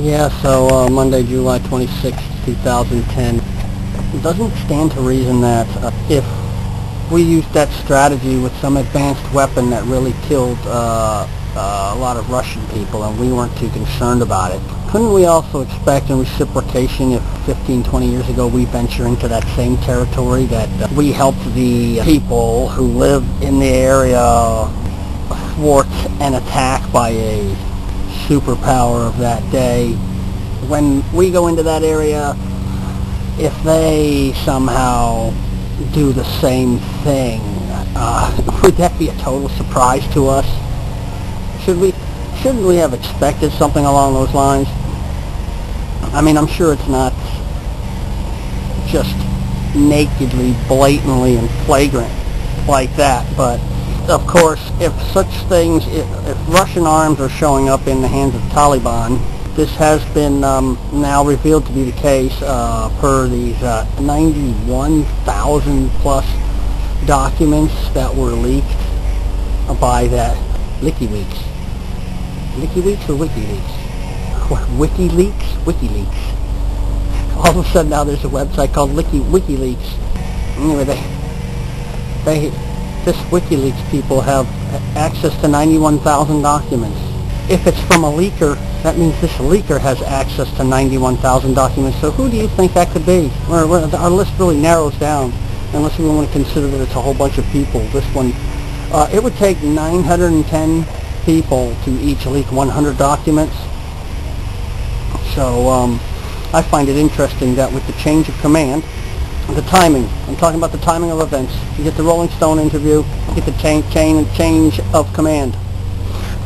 Yeah, so Monday, July 26, 2010. It doesn't stand to reason that if we used that strategy with some advanced weapon that really killed a lot of Russian people and we weren't too concerned about it, couldn't we also expect in reciprocation if 15, 20 years ago we venture into that same territory that we helped the people who live in the area thwart an attack by a superpower of that day? When we go into that area, if they somehow do the same thing, would that be a total surprise to us? Shouldn't we have expected something along those lines? I mean, I'm sure it's not just nakedly, blatantly, and flagrant like that, but of course, if such things, if Russian arms are showing up in the hands of Taliban, this has been now revealed to be the case per these 91,000 plus documents that were leaked by that Wikileaks. Wikileaks or Wikileaks? What, Wikileaks? Wikileaks. All of a sudden now there's a website called Wikileaks. Anyway, this WikiLeaks people have access to 91,000 documents. If it's from a leaker, that means this leaker has access to 91,000 documents. So who do you think that could be? Our list really narrows down, unless we want to consider that it's a whole bunch of people. This one, it would take 910 people to each leak 100 documents. So I find it interesting that with the change of command, the timing. I'm talking about the timing of events. You get the Rolling Stone interview, you get the change of command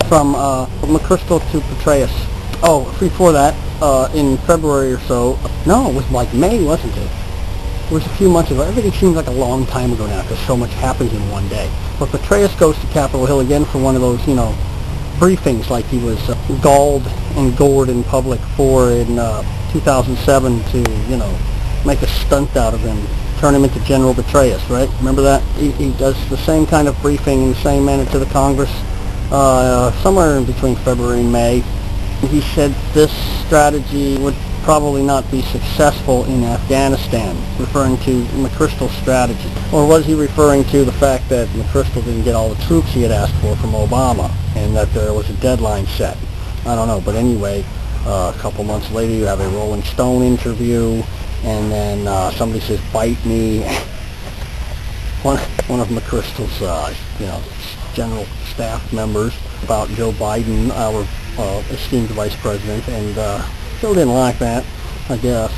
from McChrystal to Petraeus. Oh, before that, in February or so, no, it was like May, wasn't it? It was a few months ago. Everything seems like a long time ago now because so much happens in one day. But Petraeus goes to Capitol Hill again for one of those, briefings like he was galled and gored in public for in 2007 to, make a stunt out of him, turn him into General Petraeus, right? Remember that? He does the same kind of briefing in the same manner to the Congress, somewhere in between February and May. He said this strategy would probably not be successful in Afghanistan, referring to McChrystal's strategy. Or was he referring to the fact that McChrystal didn't get all the troops he had asked for from Obama, and that there was a deadline set? I don't know, but anyway, a couple months later you have a Rolling Stone interview, and then somebody says, "Bite me." One of McChrystal's, general staff members about Joe Biden, our esteemed vice president, and Joe didn't like that, I guess.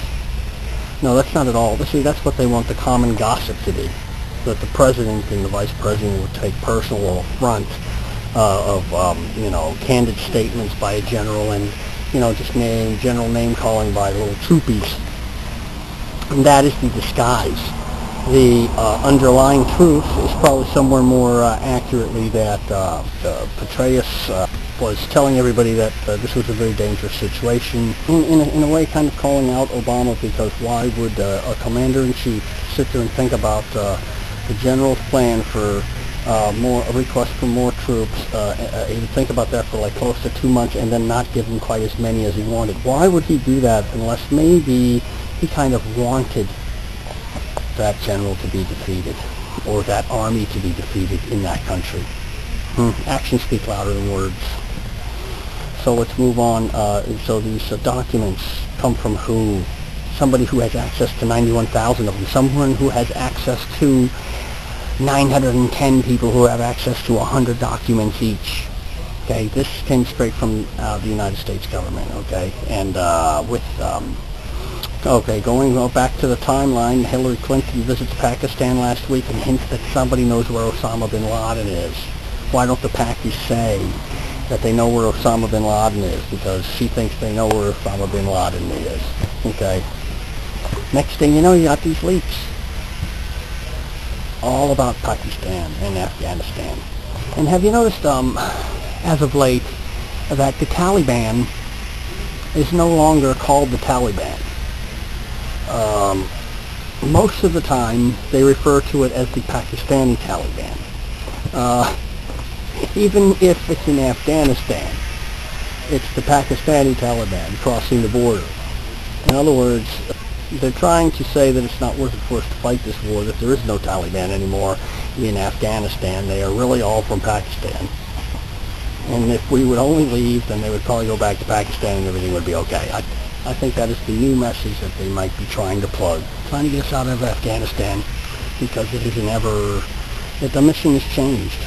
No, that's not at all. See, that's what they want the common gossip to be, that the president and the vice president would take personal affront of candid statements by a general and just general name calling by little troopies. And that is the disguise. The underlying truth is probably somewhere more accurately that Petraeus was telling everybody that this was a very dangerous situation, in a way kind of calling out Obama, because why would a commander-in-chief sit there and think about the general's plan for a request for more troops, he would think about that for like close to 2 months and then not give him quite as many as he wanted. Why would he do that unless maybe he kind of wanted that general to be defeated, or that army to be defeated in that country? Actions speak louder than words. So let's move on. So these documents come from who? Somebody who has access to 91,000 of them. Someone who has access to 910 people who have access to 100 documents each. Okay, this came straight from the United States government. Okay, and going back to the timeline, Hillary Clinton visits Pakistan last week and hints that somebody knows where Osama bin Laden is. Why don't the Pakis say that they know where Osama bin Laden is? Because she thinks they know where Osama bin Laden is. Okay. Next thing you know, you got these leaks. All about Pakistan and Afghanistan. And have you noticed, as of late, that the Taliban is no longer called the Taliban? Most of the time, they refer to it as the Pakistani Taliban. Even if it's in Afghanistan, It's the Pakistani Taliban crossing the border. In other words, they're trying to say that it's not worth it for us to fight this war, that there is no Taliban anymore in Afghanistan. They are really all from Pakistan. And if we would only leave, then they would probably go back to Pakistan and everything would be okay. I think that is the new message that they might be trying to plug. Trying to get us out of Afghanistan because it is that the mission has changed.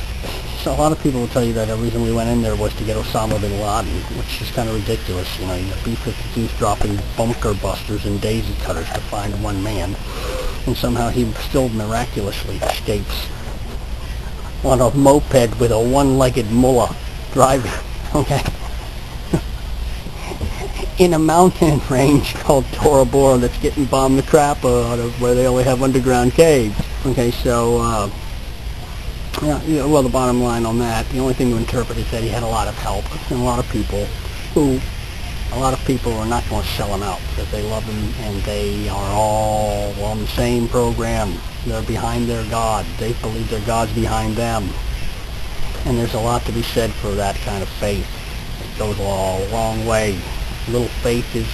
So a lot of people will tell you that the reason we went in there was to get Osama bin Laden, which is kind of ridiculous. You know, you got B-52s dropping bunker busters and daisy cutters to find one man, and somehow he still miraculously escapes on a moped with a one-legged mullah driving, okay? In a mountain range called Tora Bora that's getting bombed the crap out of, where they only have underground caves. Okay, so, yeah, well, the bottom line on that, the only thing to interpret is that he had a lot of help, and a lot of people are not going to sell him out because they love him, and they are all on the same program. They're behind their God. They believe their God's behind them. And there's a lot to be said for that kind of faith. It goes a long way. Little faith is,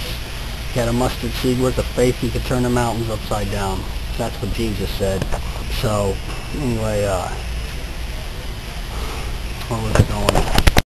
got a mustard seed worth of faith, you could turn the mountains upside down. That's what Jesus said. So, anyway, where was I going?